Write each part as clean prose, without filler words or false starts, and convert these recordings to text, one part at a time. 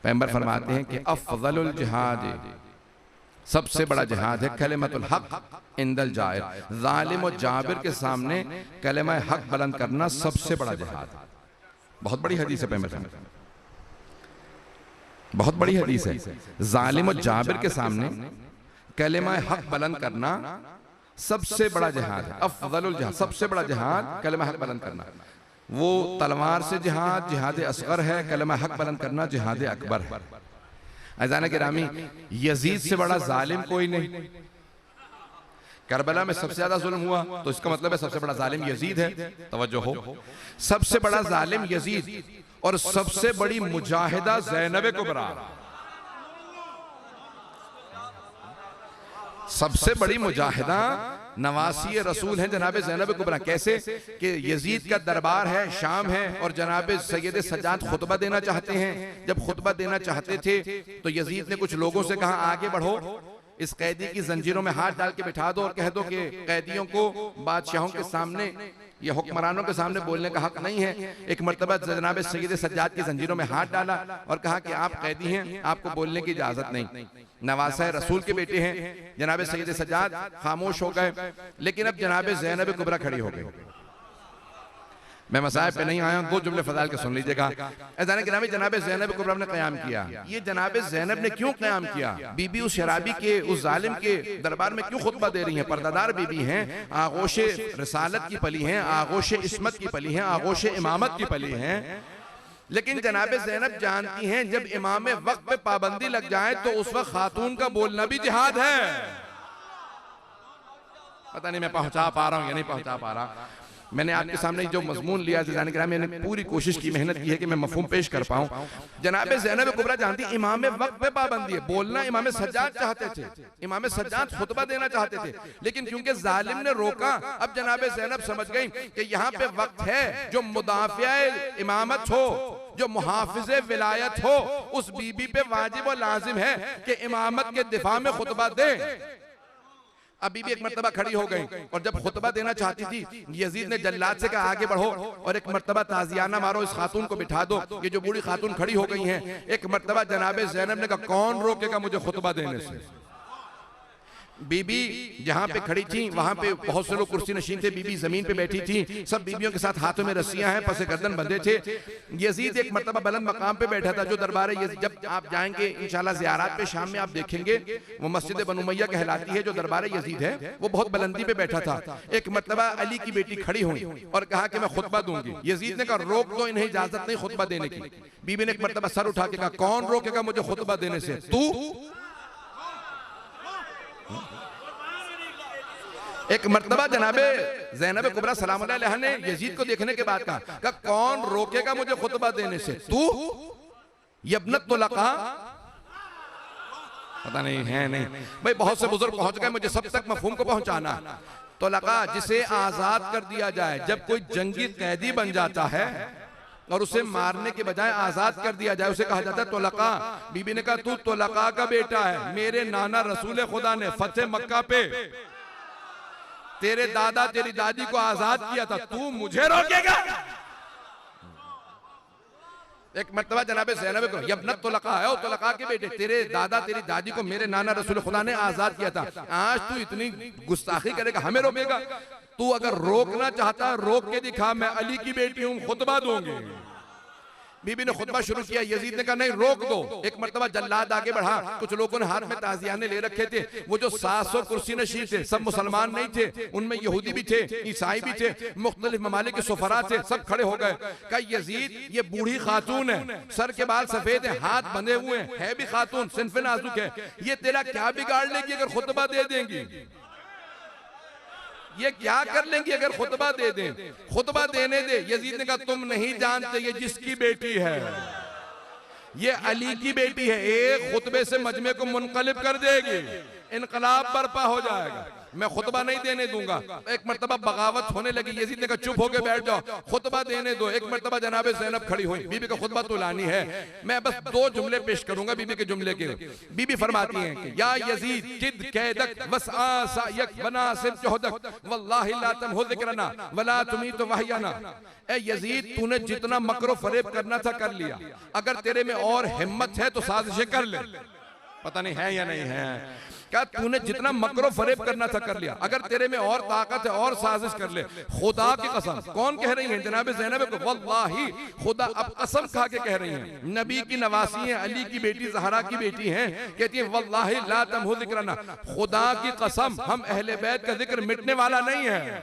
पैगंबर फरमाते हैं कि अफजलुल जिहाद, सबसे बड़ा जिहाद है कलिमतुल हक इंदल जाहिर, जालिम और जाबिर के सामने कलिमा हक बुलंद करना सबसे बड़ा जिहाद है। बहुत बड़ी हदीस है पैगंबर, बहुत बड़ी हदीस है। जालिम और जाबिर के सामने कलिमा हक बुलंद करना सबसे बड़ा जिहाद है। अफजलुल जिहाद, सबसे बड़ा जिहाद कलिमा हक बुलंद करना। वो तलवार से जिहाद जिहाद असगर है, कलिमा हक बुलंद करना जिहाद अकबर है। अज़ान गिरामी, यजीद से बड़ा जालिम कोई नहीं। करबला में सबसे ज्यादा जुल्म हुआ तो इसका मतलब है सबसे बड़ा जालिम यजीद है। तवज्जो हो, सबसे बड़ा जालिम यजीद और सबसे बड़ी मुजाहिदा ज़ैनब कुबरा। सबसे बड़ी मुजाहिदा नवासी रसूल हैं जनाब ज़ैनब कुबरा। कैसे कि यजीद का दरबार है, शाम है, और जनाब सैयद सज्जाद खुतबा देना चाहते हैं। जब खुतबा देना चाहते थे तो यजीद ने कुछ लोगों से कहा आगे बढ़ो, इस कैदी की जंजीरों में हाथ डाल के बिठा दो और कह दो कि कैदियों को बादशाहों के सामने या हुक्मरानों के सामने बोलने का हक नहीं है। एक मर्तबा जनाब सैयद सज्जाद की जंजीरों में हाथ डाला और कहा कि आप कैदी हैं, आपको बोलने की इजाजत नहीं। नवासा रसूल के बेटे हैं जनाब सैयद सज्जाद, खामोश हो गए। लेकिन अब जनाब ज़ैनब कुबरा खड़ी हो गई। मैं मसाइब पे नहीं आया हूं, दो जुमले फजाइल के सुन लीजिएगा। अज़ान गिरामी, जनाब ज़ैनब कुबरा ने क़याम किया। ये जनाब ज़ैनब ने क्यों क़याम किया? बीबी उस शराबी के, उस जालिम के दरबार में क्यों खुतबा दे रही हैं? पर्दादार बीबी हैं, आगोशे रिसालत की पली हैं, आगोशे इस्मत की पली हैं, आगोशे इमामत की पली हैं। लेकिन जनाब ज़ैनब जानती हैं जब इमाम वक्त पे पाबंदी लग जाए तो उस वक्त खातून का बोलना भी जिहाद है। पता नहीं मैं पहुंचा पा रहा हूं या नहीं पहुंचा पा रहा। मैंने आपके सामने जो मजमून लिया है, मैंने पूरी कोशिश की, मेहनत की है कि मैं मफहूम पेश कर पाऊं। जनाब ज़ैनब कुबरा जानती इमाम वक्त पे पाबंदी है। बोलना इमाम सज्जाद चाहते थे, इमाम सज्जाद खुतबा देना चाहते थे, लेकिन क्योंकि जालिम ने रोका, अब जनाब ज़ैनब समझ गई कि यहाँ पे वक्त है जो मुदाफ़िया इमामत हो, जो मुहाफ़िज़े विलायत हो, उस बीबी पे वाजिब और लाजिम है कि इमामत के दिफा में खुतबा दे। अब बीबी एक मर्तबा खड़ी हो गई और जब खुतबा देना चाहती थी, यजीद ने जल्लाद से कहा आगे बढ़ो और एक मर्तबा ताजियाना मारो, इस खातून को बिठा दो। ये जो बूढ़ी खातून खड़ी हो गई हैं, एक मर्तबा जनाब ज़ैनब ने कहा कौन रोकेगा मुझे खुतबा देने से? बीबी जहां पे खड़ी थी वहां पे बहुत से लोग कुर्सी नशीन थे, बीबी जमीन पे बैठी थी। सब बीबियों के साथ हाथों में रस्सियां हैं, पसे गर्दन बंधे थे। यजीद एक मर्तबा बुलंद मकाम पे बैठा था, जो दरबार है। जब आप जाएंगे इंशाल्लाह ज़ियारत पे शाम में आप देखेंगे, वो मस्जिद बनु उमैया कहलाती है, जो दरबार यजीद है वो बहुत बुलंदी पे बैठा था। एक मर्तबा अली की बेटी खड़ी हुई और कहा कि मैं खुतबा दूंगी। यजीद ने कहा रोक दो, इन्हें इजाजत नहीं खुतबा देने की। बीबी ने एक मर्तबा सर उठा के कहा कौन रोकेगा मुझे खुतबा देने से? तू। एक मर्तबा जनाबे ज़ैनब कुबरा सलाम अलैहा ने यजीद को देखने के बाद कहा कौन रोकेगा मुझे खुतबा देने से? तू यब्नत तुलका। पता नहीं है नहीं भाई, बहुत से बुजुर्ग पहुंच गए, मुझे सब तक मफहूम को पहुंचाना। तुलका जिसे आजाद कर दिया जाए, जब कोई जंगी कैदी बन जाता है और उसे मारने के बजाय आजाद कर दिया जाए, उसे कहा जाता है तुलका। बीबी ने कहा तू तुलका का बेटा है, मेरे नाना रसूल खुदा ने फतेह मक्का पे तेरे दादा तेरी दादी को आजाद किया था, तू मुझे रोकेगा? एक मर्तबा जनाब ज़ैनब को यब्नत तुलका है, तुलका के बेटे, तेरे दादा तेरी दादी को मेरे नाना रसूल खुदा ने आजाद किया था, आज तू इतनी गुस्ताखी करेगा, हमें रोकेगा? तू अगर रोकना चाहता रोक के दिखा, मैं अली की बेटी हूं, खुतबा दूंगी। बीबी ने खुतबा शुरू किया, यजीद ने कहा नहीं रोक दो। एक मर्तबा जल्लाद आगे बढ़ा, कुछ लोगों ने हाथ में ताजियाने ले रखे थे, वो जो 700 कुर्सी नशीन थे सब मुसलमान नहीं थे, उनमें यहूदी भी थे, ईसाई भी थे, मुख्तलिफ ममालिक के सुफरा थे, सब खड़े हो गए। कहा यजीद ये बूढ़ी खातून है, सर के बाल सफेद है, हाथ बंधे हुए हैं, है भी खातून, सिन्फ़े नाजुक है, ये तेरा क्या बिगाड़ लेगी अगर खुतबा दे देंगी? ये क्या कर लेंगी अगर खुतबा दे दें? खुतबा देने दे। यजीद ने कहा तुम नहीं जानते ये जिसकी बेटी है, ये अली की बेटी है, एक खुतबे से मजमे को मुनकलिब कर देगी, इनकलाब बर्पा हो जाएगा। मैं खुतबा नहीं देने दूंगा। एक मर्तबा बगावत होने लगी, यजीद ने कहा चुप होके बैठ जाओ, खुतबा देने दो। एक मर्तबा जनाब ज़ैनब खड़ी हुई, बीबी का खुतबा तो लानी है, मैं बस 2 जुमले पेश करूंगा बीबी के जुमले के। बीबी फरमाती हैं कि या यजीद जिद कैदक वसआ सायक वनासिब जुहदक वल्लाहि ला तमहु ज़िक्रना वला तुमीत वहयना। ए यजीद, तूने जितना मकरो फरेब करना था कर लिया, अगर तेरे में और हिम्मत है तो साजिशें कर ले। पता नहीं है या नहीं है, क्या तूने जितना मकरो फरेब करना था कर लिया, अगर तेरे में और ताकत है और साजिश कर ले। खुदा की कसम, कौन कह रही है? जनाब ज़ैनब को, वल्लाही खुदा, अब कसम खा के कह रही हैं, नबी की नवासी हैं, अली की बेटी, ज़हरा की बेटी हैं, कहती है वल्लाही ला तमहु ज़िक्रना, खुदा की कसम हम अहले बैत का जिक्र मिटने वाला नहीं है।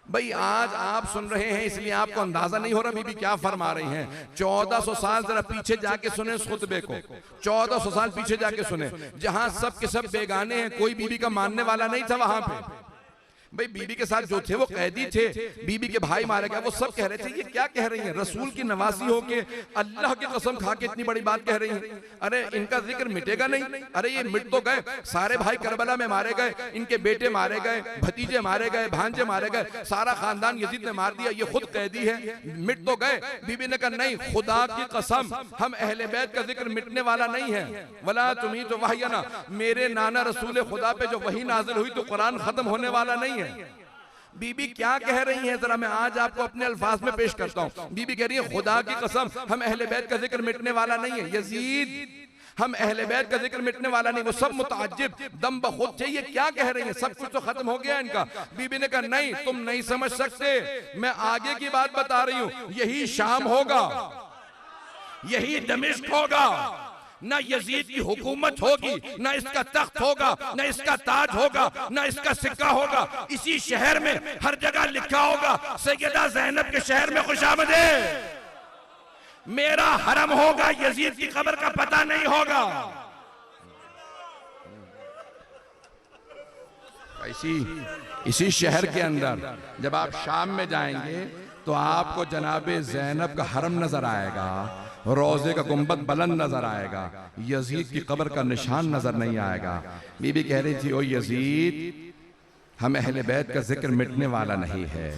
भाई आज आप सुन रहे हैं इसलिए आपको अंदाजा नहीं हो रहा बीबी क्या फरमा रही हैं। 1400 साल जरा पीछे जाके सुने इस खुतबे को, 1400 साल पीछे जाके सुने, जहां सब के सब बेगाने हैं, कोई बीबी का मानने वाला नहीं था वहां पे। भाई बीबी के साथ जो थे वो कैदी थे, बीबी के भाई मारे गए, वो सब कह रहे थे ये क्या कह रही हैं, रसूल की नवासी होके अल्लाह की कसम खा के इतनी बड़ी बात कह रही हैं। अरे इनका जिक्र मिटेगा नहीं, अरे ये मिट तो गए, सारे भाई करबला में मारे गए, इनके बेटे मारे गए, भतीजे मारे गए, भांजे मारे गए, सारा खानदान यजीद ने मार दिया, ये खुद कैदी है, मिट तो गए। बीबी ने कहा नहीं, खुदा की कसम हम अहले बैत का जिक्र मिटने वाला नहीं है, वला तुमी तो वहयना, मेरे नाना रसूल खुदा पे जो वही नाजिल हुई तो कुरान खत्म होने वाला नहीं है। बीबी क्या कह रही हैं, जरा मैं आज आपको अपने अल्फाज में पेश करता हूं। बीबी कह रही है खुदा की कसम हम अहले बैत का जिक्र मिटने वाला नहीं है, यजीद हम अहले बैत का जिक्र मिटने वाला नहीं। वो सब मुताज्जिब दम बखुद थे, ये क्या कह रही हैं, सब कुछ तो खत्म हो गया इनका। बीबी ने कहा नहीं, तुम नहीं समझ सकते, मैं आगे की बात बता रही हूं, यही शाम होगा, यही दमिश्क होगा, ना यजीद की हुकूमत होगी, ना इसका तख्त होगा, ना इसका ताज होगा, ना इसका सिक्का होगा, इसी शहर में हर जगह लिखा होगा सैयदा ज़ैनब के शहर में खुशामदीद, मेरा हरम होगा, यजीद की कब्र का पता नहीं होगा। इसी शहर के अंदर जब आप शाम में जाएंगे तो आपको जनाबे ज़ैनब का हरम नजर आएगा, रोजे का गुंबद बुलंद नजर आएगा, यजीद की कब्र का निशान नजर नहीं आएगा। बीबी कह रही थी ओ यजीद, हम अहले बैत का जिक्र मिटने वाला नहीं है।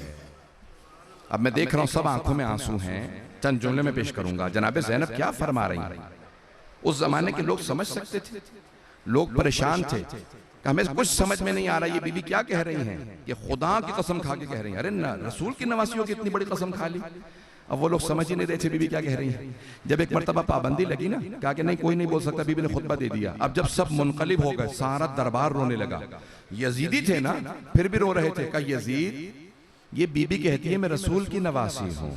अब मैं देख रहा हूं सब आंखों में आंसू हैं, चंद जुमले में पेश करूंगा जनाबे ज़ैनब क्या फरमा रही हैं। उस जमाने के लोग समझ सकते थे, लोग परेशान थे, हमें कुछ समझ में नहीं आ रहा ये बीबी क्या कह रही हैं, कि खुदा की कसम खा के कह रही हैं। अरे ना, रसूल की नवासियों की इतनी बड़ी कसम खा ली। अब वो लोग समझ ही नहीं रहे थे बीबी क्या कह रही है। जब एक मर्तबा पाबंदी लगी ना, कहा कि नहीं कोई नहीं बोल सकता, बीबी ने खुतबा दे दिया। अब जब सब मुनकलिब हो गए, सारा दरबार रोने लगा, यजीदी थे ना फिर भी रो रहे थे। कहा यजीद, ये बीबी कहती है मैं रसूल की नवासी हूं,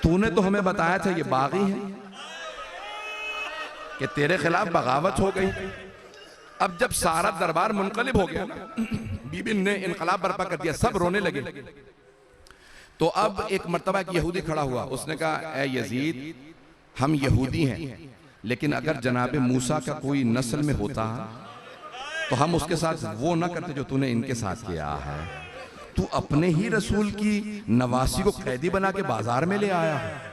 तूने तो हमें बताया था ये बागी है, कि तेरे खिलाफ बगावत हो गई। अब जब सारा दरबार मुनकलिब हो गया ना, बीबी ने इनकलाब बर्पा कर दिया, सब रोने लगे। तो अब एक मर्तबा एक यहूदी खड़ा हुआ, उसने कहा ए यजीद, हम यहूदी हैं, लेकिन अगर जनाबे मूसा का कोई नस्ल में होता तो हम उसके साथ वो ना करते जो तूने इनके साथ किया है। तू अपने ही रसूल की नवासी को कैदी बना के बाजार में ले आया है।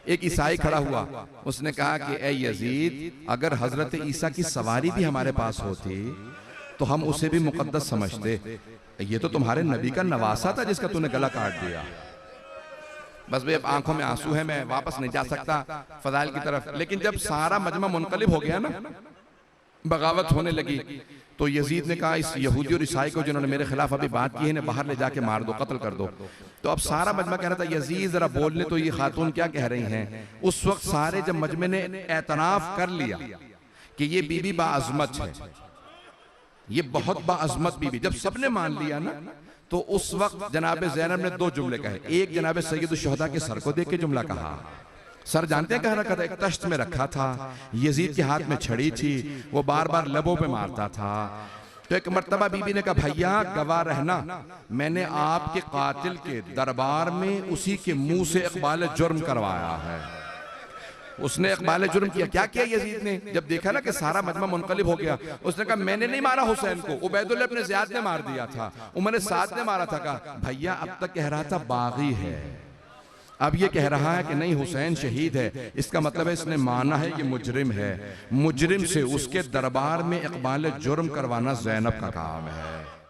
एक ईसाई खड़ा हुआ, उसने कहा कि ए यजीद, अगर हजरत ईसा की सवारी भी हमारे पास होती तो हम उसे भी मुकद्दस समझते, ये तो तुम्हारे नबी का नवासा था जिसका तूने गला काट दिया। बस भाई अब आंखों में आंसू है, मैं वापस नहीं जा सकता फजाइल की तरफ। लेकिन जब सारा मजमा मुनकलिब हो गया ना, बगावत होने लगी, तो यजीद ने कहा इस यहूदी और ईसाई को जिन्होंने मेरे खिलाफ अभी बात की है ना, बाहर ले जाके मार दो, कत्ल कर दो। तो अब सारा मजमा कह रहा था यजीद जरा बोलने तो ये खातून क्या कह रही हैं। उस वक्त सारे जब मजमे ने एतराफ कर लिया कि ये बीबी बाअज़मत है, ये बहुत बाअज़मत बीबी, जब सबने मान लिया ना, तो उस वक्त जनाबे ज़ैनब ने 2 जुमले कहे। एक जनाबे सैयद शुहदा के सर को देख के जुमला कहा। सर जानते हैं कह रखा था, एक तश्त में रखा था, यजीद के हाथ में छड़ी थी, वो बार बार लबों पे मारता था। तो एक मर्तबा बीबी ने कहा भैया गवाह रहना, मैंने आपके कातिल के दरबार में उसी के मुंह से इकबाल जुर्म करवाया है। उसने इकबाल जुर्म किया। क्या किया यजीद ने? जब देखा ना कि सारा मजमा मुनकलिब हो गया, उसने कहा मैंने नहीं मारा हुसैन को, उबैदुल्लाह इब्न ज़ियाद ने मार दिया था, उमर साद ने मारा था। कहा भैया अब तक कह रहा था बागी है, अब ये कह रहा है कि नहीं हुसैन शहीद है, इसका मतलब है इसने माना है कि मुजरिम है, मुजरिम से उसके दरबार में इकबाल जुर्म करवाना ज़ैनब का काम है।